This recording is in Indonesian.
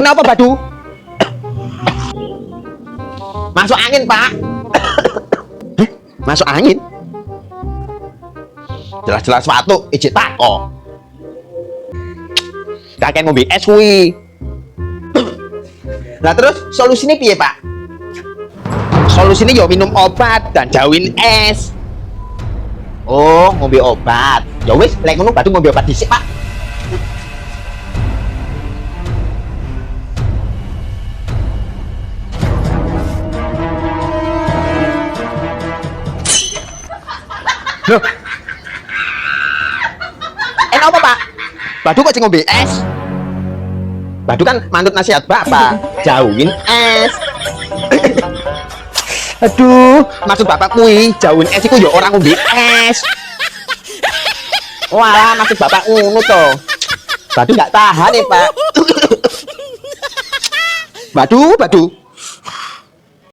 Kenapa Badu? Masuk angin, Pak. Masuk angin? Jelas-jelas watu, ijik tako. Kakek ngombe es kuwi. Lah terus solusinya piye, Pak? Solusinya ya minum obat dan jauhin es. Oh, ngombe obat. Ya wis, lek ngono Badu ngombe obat dhisik, Pak. Loh. Apa, Pak? Badu kok sing ngombe es? Badu kan manut nasihat Bapak, jauhin es. Aduh, maksud Bapak kuwi jauhin es iku ya orang ngombe es. Walah, maksud Bapak ngono to. Badu nggak tahan ya, Pak. Badu.